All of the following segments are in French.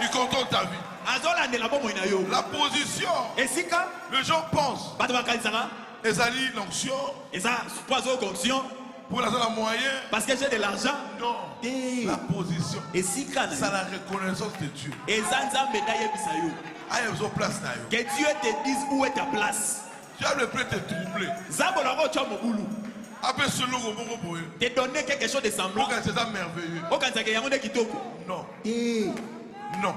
Il contrôle ta vie. La position. Les gens pensent. Ezali l'onction. Pour la moyen. Parce que j'ai de l'argent. Non. La position. C'est la reconnaissance de Dieu. Que Dieu te dise où est ta place. Tu as le prêt de te troubler. Te donner quelque chose de semblant. C'est ça merveilleux. Non. Non.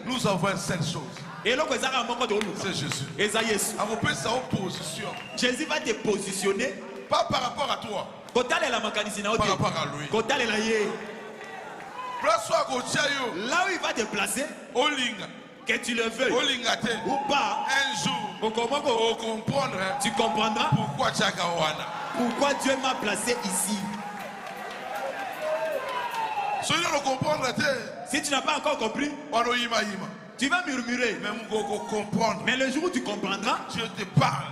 Nous avons une seule chose. C'est Jésus. Jésus va te positionner. Pas par rapport à toi. Par rapport à lui. Là où il va te placer, que tu le veuilles ou pas, un jour, tu comprendras pourquoi Dieu m'a placé ici. Si tu n'as pas encore compris, tu vas murmurer. Mais le jour où tu comprendras, Dieu te parle.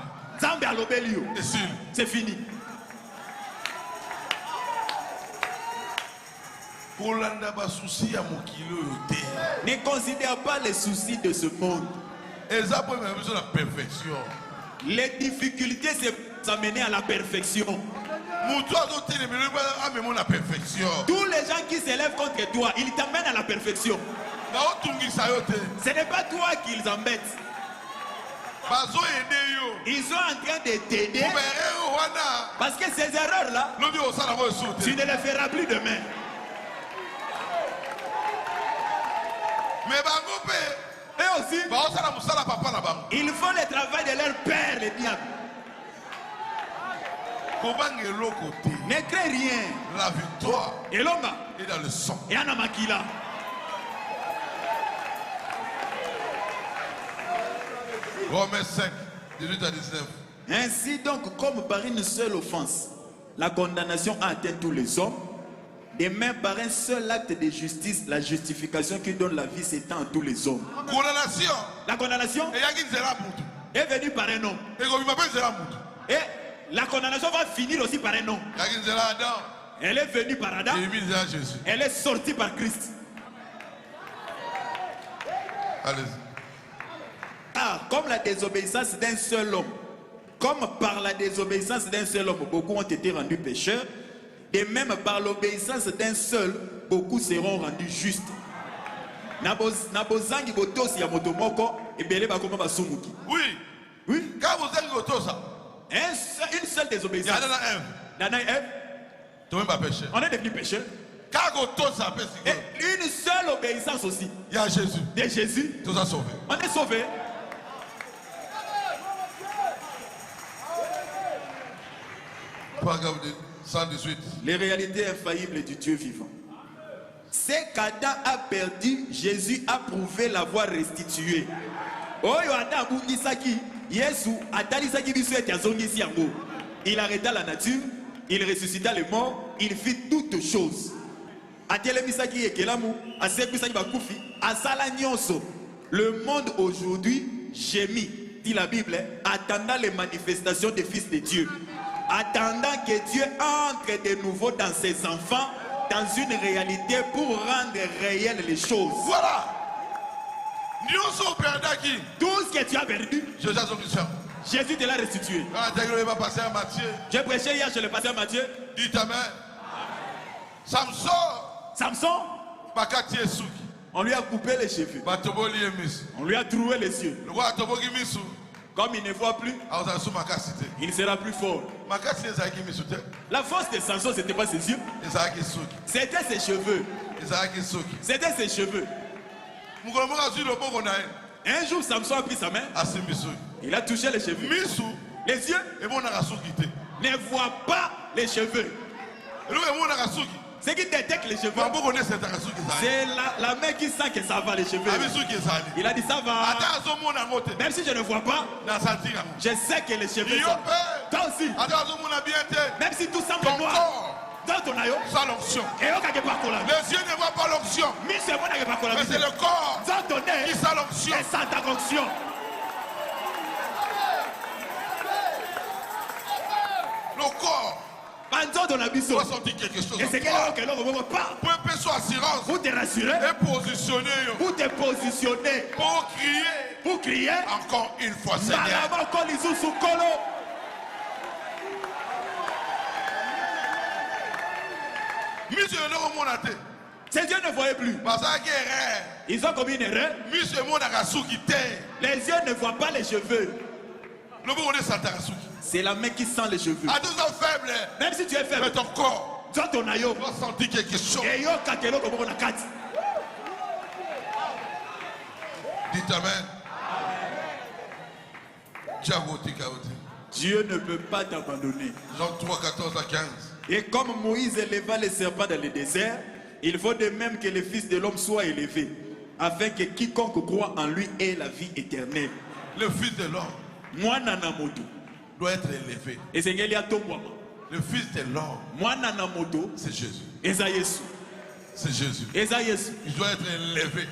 C'est fini. Ne considère pas les soucis de ce monde. Les difficultés, c'est s'amener à la perfection. Tous les gens qui s'élèvent contre toi, ils t'amènent à la perfection. Ce n'est pas toi qu'ils embêtent. Ils sont en train de t'aider. Parce que ces erreurs-là, tu ne les feras plus demain. Et aussi, ils font le travail de leur père, le diable. Ne crée rien. La victoire est dans le sang. Et en Amakila. Romains 5, 18 à 19. Ainsi donc, comme par une seule offense, la condamnation a atteint tous les hommes, de même par un seul acte de justice, la justification qui donne la vie s'étend à tous les hommes. La condamnation est venue par un homme. Et la condamnation va finir aussi par un homme. Elle est venue par Adam. Elle est sortie par Christ. Allez-y. Ah, comme la désobéissance d'un seul homme, comme par la désobéissance d'un seul homme, beaucoup ont été rendus pécheurs, et même par l'obéissance d'un seul, beaucoup seront rendus justes. Oui. Oui. Quand vous êtes gotosa, une seule désobéissance. Nana et Ève. On est devenu pécheurs. Et une seule obéissance aussi. Il y a Jésus. De Jésus. Tout ça sauvé. On est sauvé. Les réalités infaillibles du Dieu vivant. C'est qu'Adam a perdu, Jésus a prouvé l'avoir restitué. Il arrêta la nature, il ressuscita les morts, il fit toutes choses. Le monde aujourd'hui gémit, dit la Bible, attendant les manifestations des fils de Dieu. Attendant que Dieu entre de nouveau dans ses enfants, dans une réalité pour rendre réelles les choses. Voilà. Tout ce que tu as perdu, Jésus te l'a restitué. J'ai prêché hier, je l'ai passé à Matthieu. Dites amen. Samson, on lui a coupé les cheveux. On lui a troué les yeux. Comme il ne voit plus, il ne sera plus fort. La force de Samson, ce n'était pas ses yeux. C'était ses cheveux. C'était ses cheveux. Un jour, Samson a pris sa main. Il a touché les cheveux. Les yeux ne voient pas les cheveux. Ce qui détecte les cheveux, c'est la main qui sent que ça va, les cheveux. Il a dit ça va. Même si je ne vois pas, je sais que les cheveux sont. Toi aussi. Même si tout semble noir. Dans ton aïe, l'onction. Les yeux ne voient pas l'onction. Mais c'est le corps qui sent l'onction. Et sans ta onction. Le corps. dois sentir quelque chose. Et c'est qu'elle pas. Pour un peu sur assurance. Vous te rassurer. Et positionner. Vous te positionner. Pour crier. Pour crier. Encore une fois, Seigneur. Ces yeux ne voyaient plus. Ils ont commis une erreur. Les yeux ne voient pas les cheveux. C'est la main qui sent les cheveux. Même si tu es faible, mais ton corps doit sentir quelque chose. Dites Amen. Dieu ne peut pas t'abandonner. Jean 3, 14 à 15. Et comme Moïse éleva les serpents dans le désert, il faut de même que le Fils de l'homme soit élevé, afin que quiconque croit en lui ait la vie éternelle. Le Fils de l'homme doit être élevé. Le Fils de l'homme, c'est Jésus. C'est Jésus. Il doit être élevé.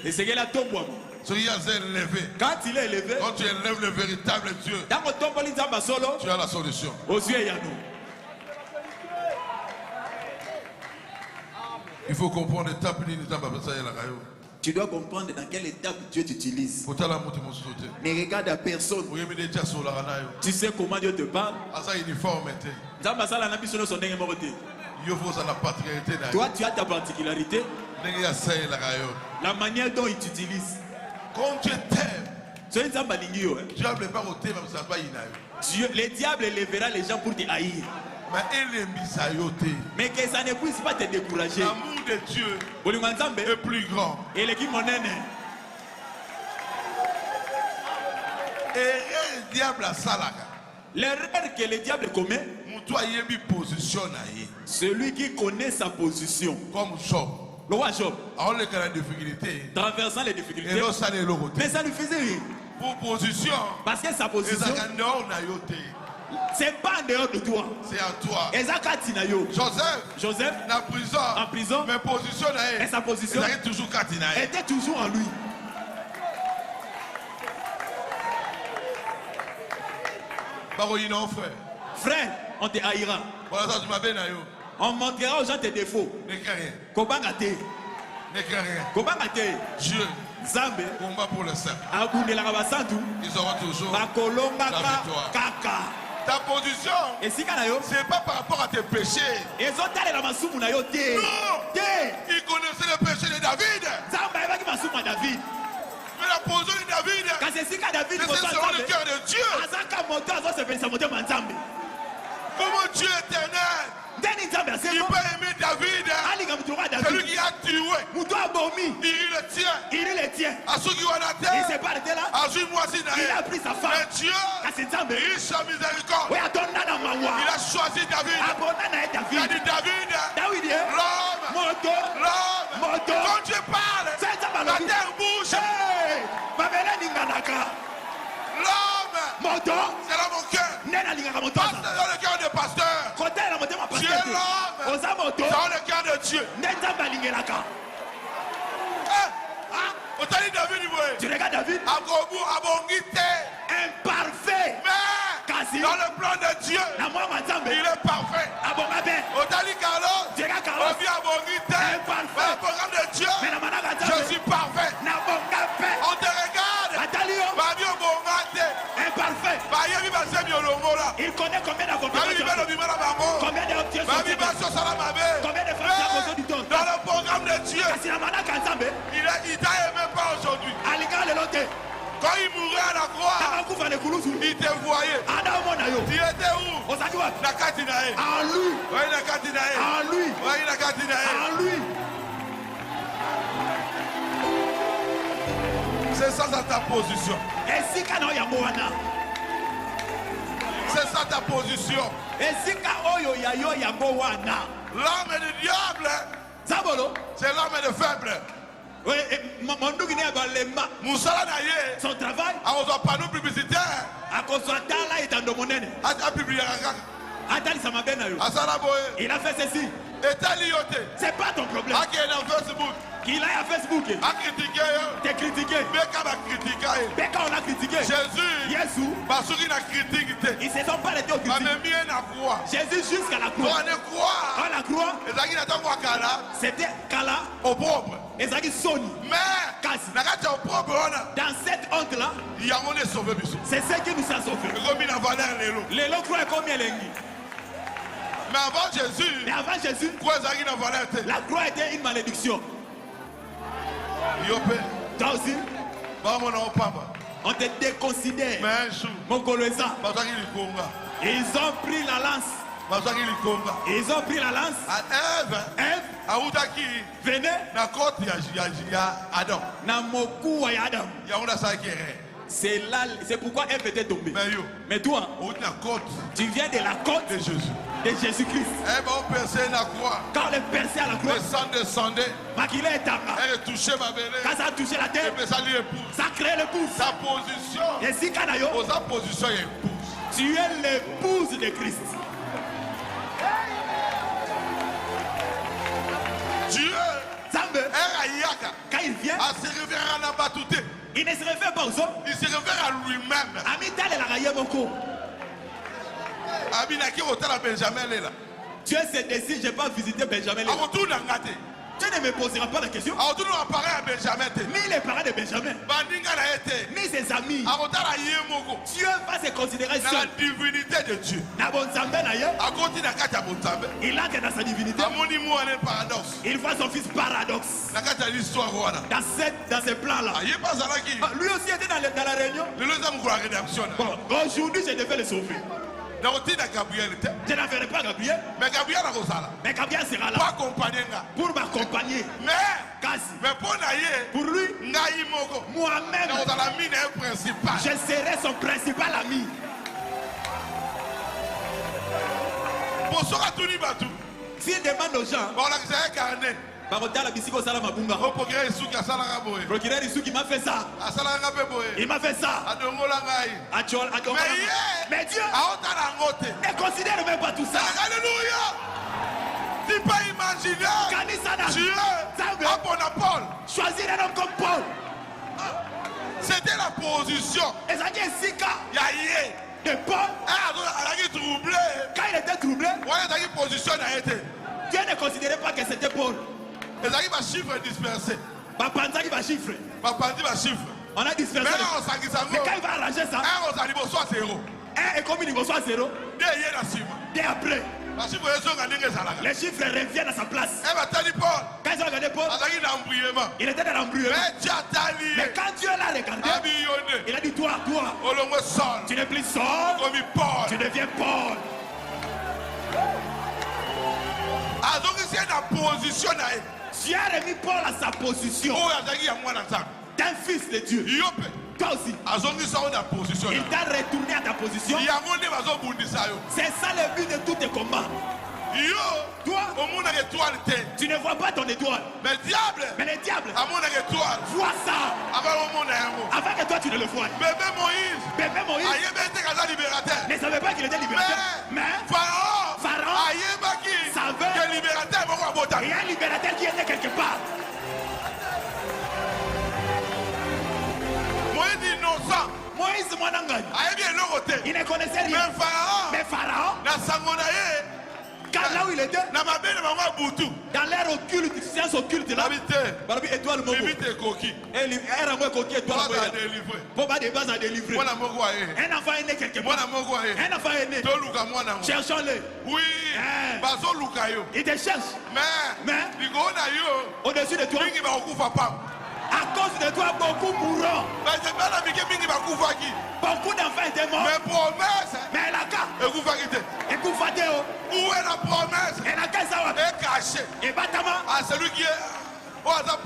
Quand il est élevé, quand tu élèves le véritable Dieu, tu as la solution. Il faut comprendre l'étape. Tu dois comprendre dans quelle étape Dieu t'utilise. Mais regarde à personne. Tu sais comment Dieu te parle. Toi, tu as ta particularité. La manière dont il t'utilise. Quand Dieu t'aime, le diable élèvera les gens pour te haïr. Mais que ça ne puisse pas te décourager. L'amour de Dieu est plus grand. Et l'équipe monnaie. L'erreur que le diable commet, celui qui connaît sa position. Comme Job. Le roi Job. Traversant les difficultés. Mais ça ne faisait rien. Pour position. Parce que sa position. C'est pas en dehors de toi. C'est en toi. Joseph en prison. Mais position et sa position était toujours en lui. Frère, on te haïra. On montrera aux gens tes défauts. Dieu. Zambe. Combat pour le saint. Ils auront toujours la victoire. Ta position, c'est pas par rapport à tes péchés. Non. Il connaissait le péché de David. Mais la position de David, c'est selon le cœur de Dieu. Comment Dieu éternel, il peut aimer David. Celui qui a tué, il le tient. À ceux qui ont la terre, il a pris sa femme. Mais Dieu, il sa miséricorde. Il a choisi David. Il a dit David, l'homme. Quand Dieu parle, la terre bouge. L'homme, c'est dans mon cœur. Passe dans le cœur de pasteur. Dieu est l'homme. C'est dans le cœur de Dieu. Tu regardes David, imparfait. Mais dans le plan de Dieu, il est parfait. Dans le programme de Dieu, je suis parfait. On te regarde. Imparfait. Il connaît combien d'accomplissements. Combien d'options. Combien de femmes qui ont besoin du temps. Dans le programme de Dieu, il t'a aimé pas aujourd'hui. Quand il mourait à la croix, il te voyait. Tu étais où? En lui. En lui. C'est ça ta position. C'est ça ta position. L'âme du diable, c'est l'âme de faible. Son travail, panneau publicitaire, il a fait ceci. C'est pas ton problème. Qu'il aille à Facebook. A critiqué. T'es critiqué. Beka va critiquer. Beka on a critiqué. Jésus. Jésus. Parce qu'il a critiqué. Ils se sont pas arrêtés au critique. Jésus jusqu'à la croix. À la croix. C'était Kala. Au propre. Et ça qui sonne. Mais. Dans cette honte là. C'est ce qui nous a sauvés. Les lots croient combien les mais avant Jésus, la croix était une malédiction. Toi aussi, on te déconsidère. Mon Colossa. Ils ont pris la lance. Ils ont pris la lance. Ève venez. C'est là, c'est pourquoi Ève était tombée. Mais toi, tu viens de la côte de Jésus. De Jésus-Christ. Quand on est percé à la croix, le sang descendait. Elle a touché ma belle. Quand ça a touché la terre, ça crée l'épouse. Sa position. Et si Kanayo, sa position est épouse. Tu es l'épouse de Christ. Dieu, quand il vient, il ne se réfère pas aux hommes. Il se réfère à lui-même. Dieu se décide, je ne vais pas visiter Benjamin. Tu ne me poseras pas la question. Ni les parents de Benjamin, ni ses amis. Dieu va se considérer seul. La divinité de Dieu. Il entre dans sa divinité. Il voit son fils paradoxe. Dans ce plan-là. Lui aussi était dans la réunion. Bon, aujourd'hui, je devais le sauver. Je n'enverrai pas Gabriel. Mais Gabriel sera là pour m'accompagner. Mais pour lui, moi-même, je serai son principal ami. S'il demande aux gens, procureur Isuki m'a fait ça. Il m'a fait ça. Mais Dieu ne considère même pas tout ça. Alléluia. Tu peux imaginer Dieu a Paul. Choisir un homme comme Paul. C'était la position de Paul. Quand il était troublé, Dieu ne considérait pas que c'était Paul. Il va chiffre dispersé. On a dispersé. Mais quand il va arranger ça, 1 est comme il soit 0. Dès après, les chiffres reviennent à sa place. Quand ils ont regardé Paul, il était dans l'embrouillement. Mais quand Dieu l'a regardé, il a dit toi, tu n'es plus Saul, tu deviens Paul. Dieu a remis Paul à sa position d'un fils de Dieu. Toi aussi, il t'a retourné à ta position. C'est ça le but de tous tes combats. Toi, tu ne vois pas ton étoile. Mais le diable voit ça avant que toi tu ne le vois. Bébé Moïse ne savait pas qu'il était libérateur. Mais Pharaon savait qu'il y a un libérateur qui était quelque part. Moïse Mwanangani, il ne connaissait rien. Mais Pharaon, car là où il était, dans l'air occulte, science occulte là, étoile mogo. Un enfant est né quelque part. Un enfant est né. Cherchons-le. Oui. Il te cherche. Mais au-dessus de toi, à cause de toi, beaucoup mourront. Beaucoup d'enfants étaient morts. Mais la carte. Où est la promesse? Et la carte, ça va. Est cachée. Et Batama. À celui qui est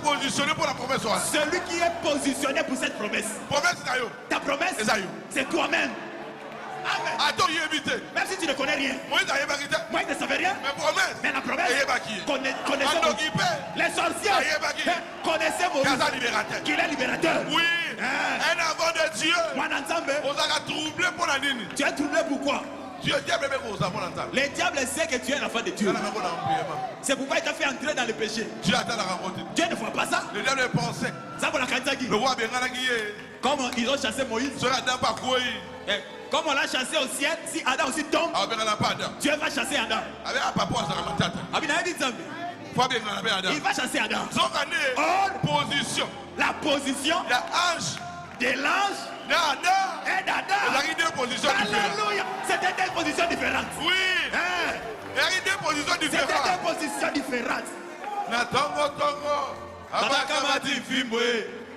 positionné pour la promesse. Celui qui est positionné pour cette promesse. Ta promesse, c'est toi-même. Amen. Même si tu ne connais rien. Moi, il ne savait rien. Mais la promesse, connaissez les sorciers. Connaissez qu'il est libérateur. Oui. Un enfant de Dieu. Tu es troublé pourquoi? Le diable sait que tu es l'enfant de Dieu. C'est pourquoi il t'a fait entrer dans le péché. Dieu ne voit pas ça. Le diable pensait. Le roi comme ils ont chassé Moïse. Comme on l'a chassé au ciel, si Adam aussi tombe, Dieu va chasser Adam. Il va chasser Adam. Or, la position de l'ange et d'Adam. Alléluia. C'était deux positions différentes. Oui. C'était deux positions différentes.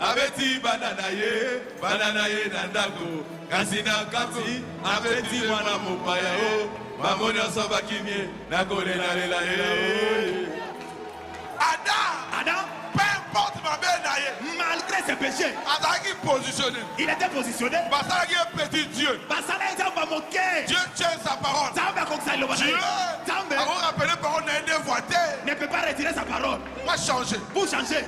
Abeti banana ye nandako kasina kapi abeti mwana mopaya o mamoni osoba kimie na kolela lela Adam, peu importe ma belle malgré ses péchés, il était positionné. Dieu tient sa parole. Dieu a rappelé parole ne peut pas retirer sa parole. Pas changer. Vous changez.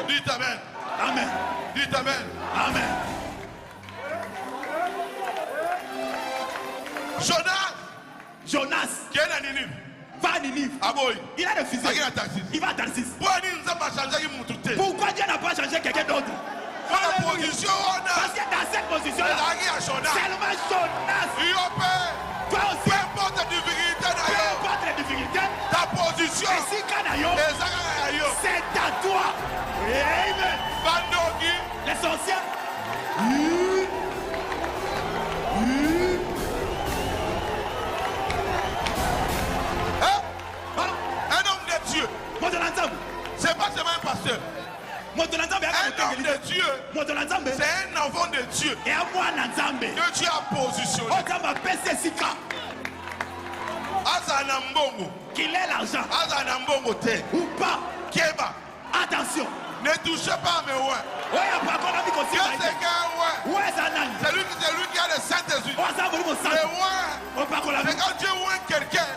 Dites amen. Amen. Dites amen. Amen. Jonas. Qui est à Ninive. Va à Ninive. Il a refusé. Il va à Tarsis. Pourquoi Dieu n'a pas changé quelqu'un d'autre? Parce que dans cette position seulement Jonas. Toi aussi. Peu importe les difficultés. Ta position. C'est à toi. Amen. Les sorciers. Un homme de Dieu. C'est pas seulement un pasteur. Un homme de Dieu. C'est un enfant de Dieu. Que Dieu a positionné. Qu'il ait l'argent ou pas. Attention. Ne touchez pas à mes ouins. C'est lui qui a le Saint-Esprit. C'est quand Dieu oint quelqu'un,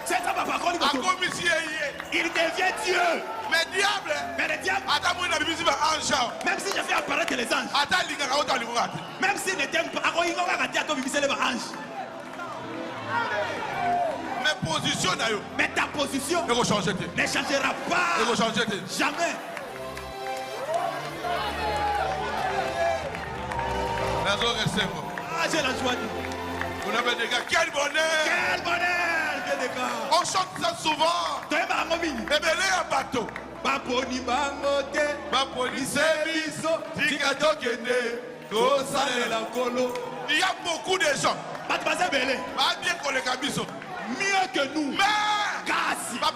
il devient Dieu. mais le diable, même si je fais apparaître les anges, même s'il ne t'aime pas, mais ta position ne changera pas. Jamais. J'ai la joie. Quel bonheur! Quel bonheur! On chante ça souvent. Ebele à bateau. Baponi bangote, baponi sebiso, tikato kende, kosalela kolo. Il y a beaucoup de gens. Mieux que nous. Mais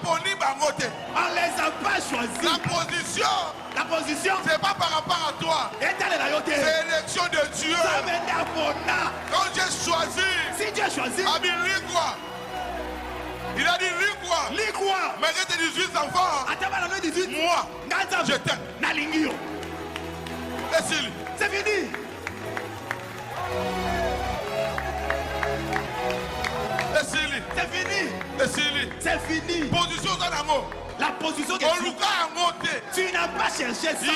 on les a pas choisis. La position, c'est pas par rapport à toi. C'est l'élection de Dieu. Quand Dieu choisit, si Dieu choisit, il a dit lis quoi? Malgré tes 18 enfants, moi, je t'aime. C'est fini. C'est fini. C'est fini. Position dans l'amour. La position que tu n'as pas cherché ça.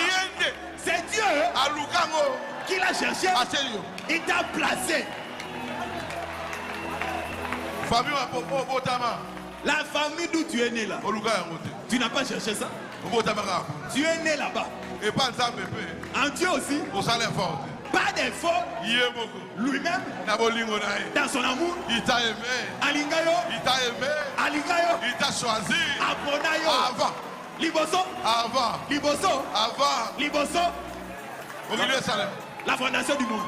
C'est Dieu qui l'a cherché. Il t'a placé. La famille d'où tu es né là. Tu n'as pas cherché ça. Tu es né là-bas. En Dieu aussi. Pas d'effort. Lui-même, dans son amour, il t'a aimé. Il t'a aimé. Il t'a choisi. Avant. Liboso. La fondation du monde.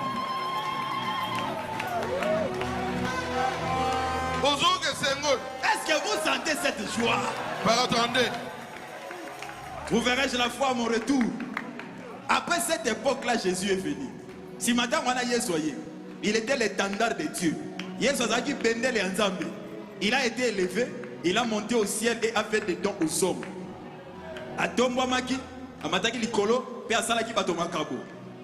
Est-ce que vous sentez cette joie? Attendez. Vous verrez, je la foi à mon retour. Après cette époque-là, Jésus est venu. Si madame il était l'étendard de Dieu. Il a été élevé, il a monté au ciel et a fait des dons aux hommes.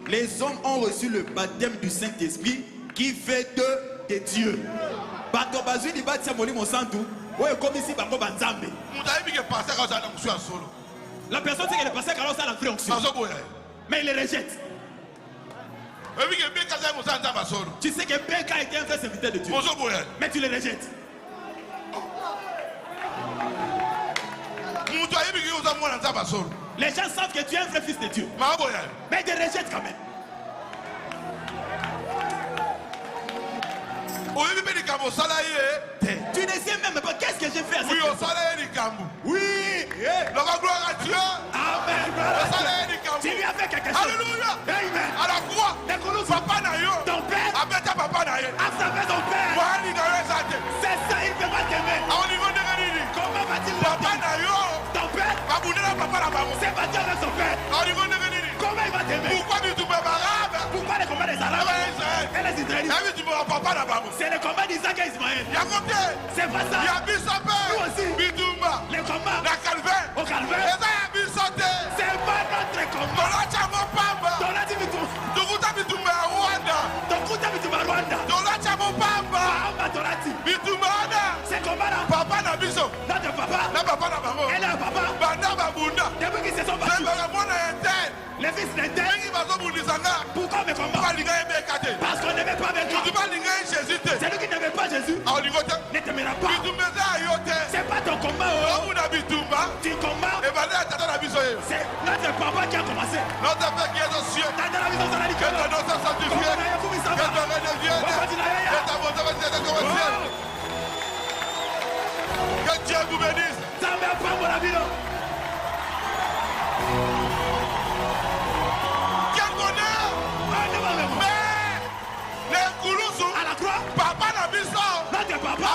Les hommes ont reçu le baptême du Saint-Esprit qui fait d'eux des dieux. La personne sait qu'elle est passée à la frère. Mais il les rejette. Tu sais que Beka était un vrai serviteur de Dieu. Mais tu le rejettes. Les gens savent que tu es un vrai fils de Dieu. Mais ils te rejettent quand même. Tu ne sais même pas qu'est-ce que j'ai fait à cette personne. Oui. Amen. Tu lui as fait quelque chose. Alléluia. Amen. À la croix. Papa n'a eu. Ton père. Papa n'a eu. A frappé ton père. C'est ça, il ne peut pas t'aimer. Comment va-t-il Papa n'a eu. Ton père. C'est battu avec son père. Comment il va t'aimer? Pourquoi tu te prépares? Pourquoi les combats des Arabes et les Israélites? C'est le combat d'Isaac et Ismaël. C'est pas ça. Nous aussi. Les combats au calvaire. C'est pas notre combat. Tonati Bitumba Rwanda. Tonati. C'est combat là. Notre papa. Et leur papa. Depuis qu'ils se sont battus. Les fils d'Éden. Pourquoi me combat? Parce qu'on n'aimait pas avec toi. C'est lui qui n'aimait pas Jésus. Ne t'aimera pas. C'est pas ton combat. Tu combats. C'est notre papa qui a commencé. Notre Père qui est aux cieux, que ton nom soit sanctifié, que ton règne vienne, que ta volonté soit faite comme au ciel. Que Dieu vous bénisse. Quel bonheur! Mais les Koulousou, À la croix, papa n'a vu ça. notre papa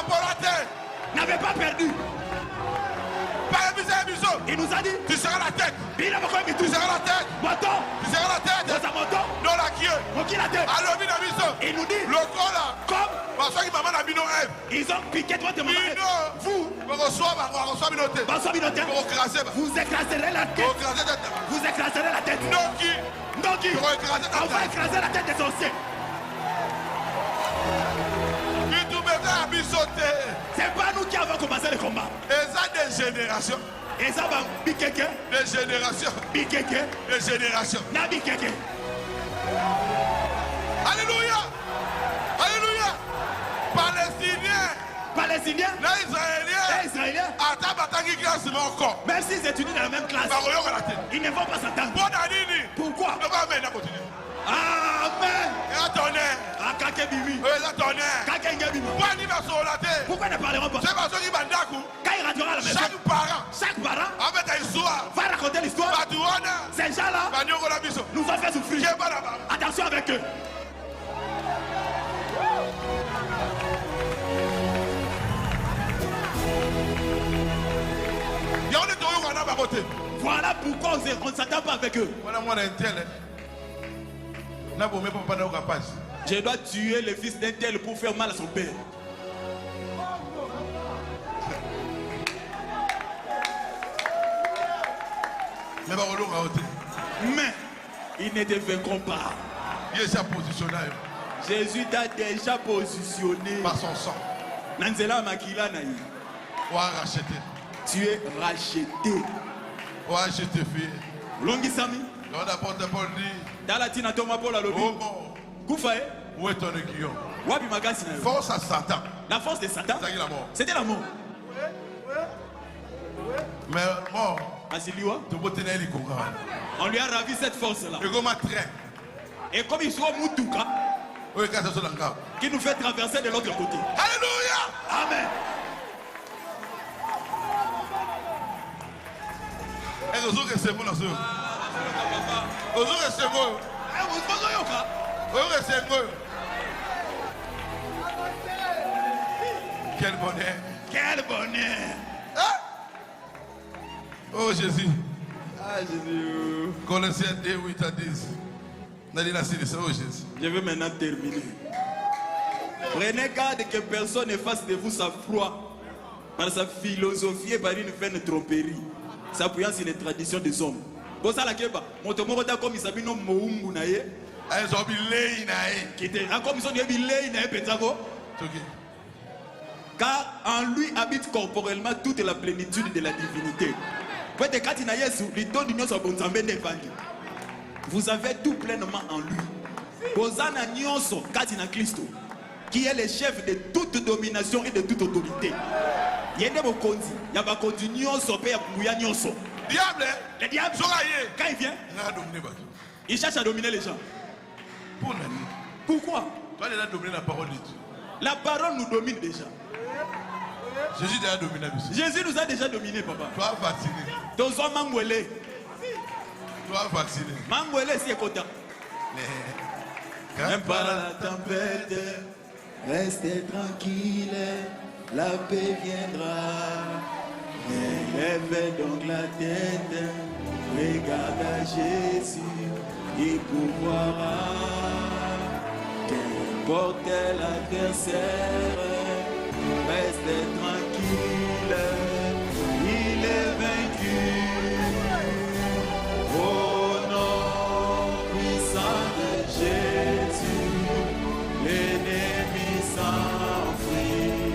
n'avait pas perdu. Il nous a dit, Tu seras la tête. tu Tu seras la tête. Tu seras la tête. Non, la qui est. Alors, il nous dit, le corps là. comme Parce que maman n'a mis nos rêves. ils ont piqué toi de mon rêve. Vous, vous écraserez la tête. Vous écraserez la tête. Donc, on va écraser la tête des sorciers. C'est pas nous qui avons commencé le combat. Et ça des générations. Et ça va piquer. Des générations. Piquer. Des générations. Na piquer. Alléluia. Alléluia. Palestiniens. Les Israéliens. Même s'ils étudient dans la même classe, ils ne vont pas s'entendre. Pourquoi? Amen. Pourquoi ne parleront pas? Quand ils rentreront à la maison, chaque parent va raconter l'histoire. Ces gens-là nous ont fait souffrir. Attention avec eux. Voilà pourquoi on ne s'attend pas avec eux. Je dois tuer le fils d'un tel pour faire mal à son père. Mais ils ne te vaincront pas. Jésus t'a déjà positionné par son sang. Tu es racheté. Longisami. Dans la tina Thomas Paul Alobi. Koufae. Où est ton aiguillon? Force à Satan. La force de Satan. C'était la mort. Mais mort. On lui a ravi cette force-là. Et comme il soit Moutouka, qui nous fait traverser de l'autre côté. Alléluia. Amen. Quel bonheur. Quel bonheur. Hein? Oh Jésus. Ah Jésus. Colossiens 2, 8 à 10. Oh Jésus. Je vais maintenant terminer. Prenez garde que personne ne fasse de vous sa foi par sa philosophie et par une vaine tromperie, s'appuyant sur les traditions des hommes. Pour ça, la keba, mon tomo comme il s'appelle non moungu naye. Comme ils ont dit naye petako. Car en lui habite corporellement toute la plénitude de la divinité. Vous avez tout pleinement en lui. Bozana nyonso kati na Kristo, qui est le chef de toute domination et de toute autorité. Yende bokonzi, ya bakonzi nyonso pe ya kuya nyonso. Diable, le diable, quand il vient, il cherche à dominer les gens. Pourquoi? Toi, il a dominé la parole de Dieu. La parole nous domine déjà. Jésus déjà dominé. Jésus nous a déjà dominé, papa. Toi, vacciné. Toi, mangwele. Toi, vacciné. Mangwele, c'est content. Même pas la tempête, restez tranquille, la paix viendra. Lève donc la tête, regarde à Jésus, il pourvoira. Qu'importe l'adversaire, restez tranquille, il est vaincu. Au nom puissant de Jésus, l'ennemi s'enfuit.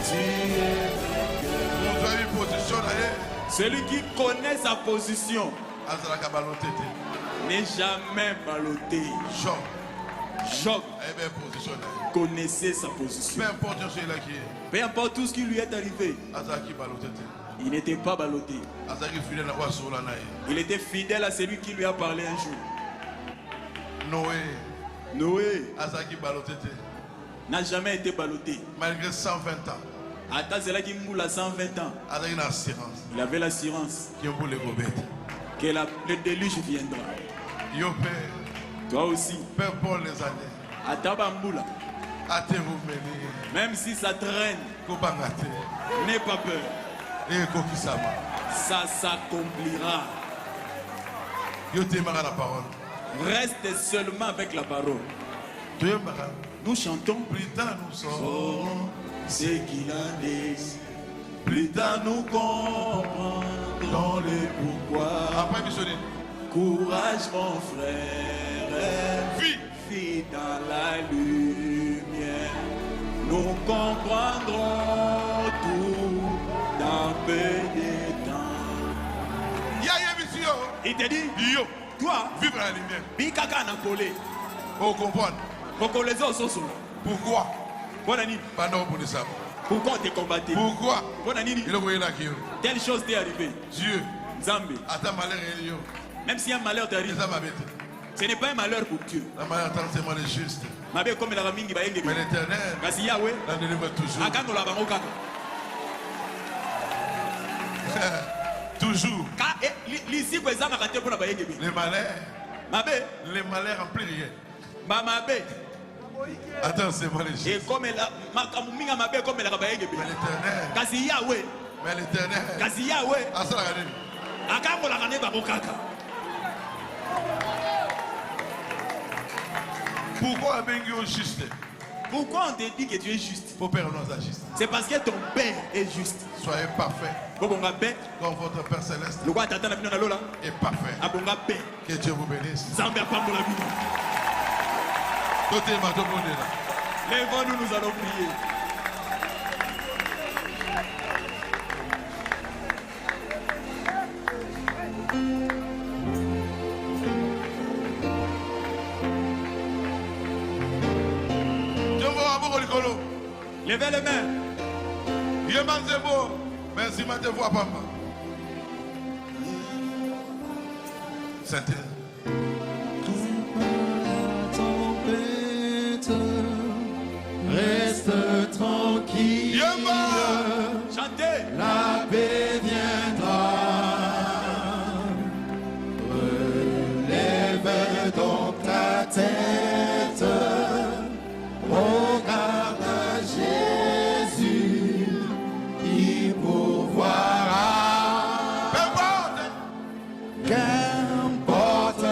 Tu es celui qui connaît sa position n'est jamais ballotté. Job connaissait sa position. Peu importe tout ce qui lui est arrivé, il n'était pas ballotté. Il était fidèle à celui qui lui a parlé un jour. Noé n'a jamais été ballotté. Malgré 120 ans. Attends, c'est là qu'il moule à 120 ans. Il avait l'assurance que le déluge viendra. Toi aussi. Peu importe les années. Attends, même si ça traîne, n'aie pas peur. Ça s'accomplira. Reste seulement avec la parole. Nous chantons. Plus tard nous saurons ce qu'il a dit. Plus tard nous comprendrons le pourquoi. Après missionner. Courage mon frère. Vis dans la lumière. Nous comprendrons tout dans peu de temps. Il te dit, toi, vivre la lumière. Bikaka na kolé. Vous comprenez? Pourquoi? Pourquoi on te combattait? Pourquoi? Telle chose t'est arrivée. Dieu. Zambé. Même si un malheur t'arrive, ce n'est pas un malheur pour Dieu. Mais l'éternel la délivre toujours. Toujours. Les malheurs remplissent rien. Attends, c'est moi les choses. Et comme elle a mais l'éternel. Pourquoi on juste? Pourquoi on te dit que tu es juste? C'est parce que ton Père est juste. Soyez parfait. Comme votre Père céleste est parfait. Que Dieu vous bénisse. Lèvons-nous, nous allons prier. Levez les mains. Merci, ma te vois, papa. Saint-Étienne. Reste tranquille. Chantez. La paix viendra. Relève donc ta tête. Regarde à Jésus. Il pourvoira. Qu'importe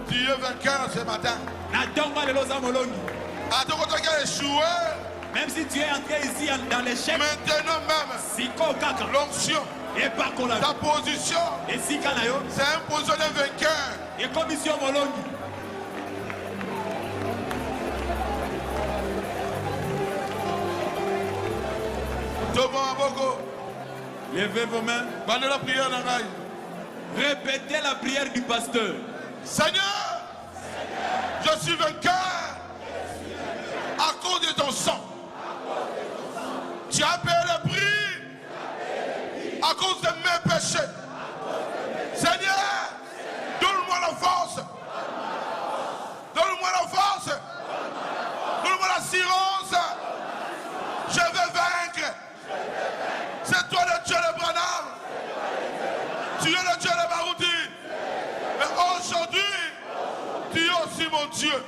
Tu es vainqueur ce matin. Même si tu es entré ici dans l'échec, maintenant même, l'onction, ta position, c'est une position de vainqueur. Levez vos mains. Répétez la prière du pasteur. Seigneur, je suis vainqueur à cause de ton sang. Tu as payé le prix à cause de mes péchés. Seigneur, donne-moi la force. Donne-moi la force. Donne-moi l'assurance. Je vais vaincre. C'est toi le Dieu de Branham. Tu es le Dieu de Baroudi. Mais aujourd'hui, tu es aussi mon Dieu.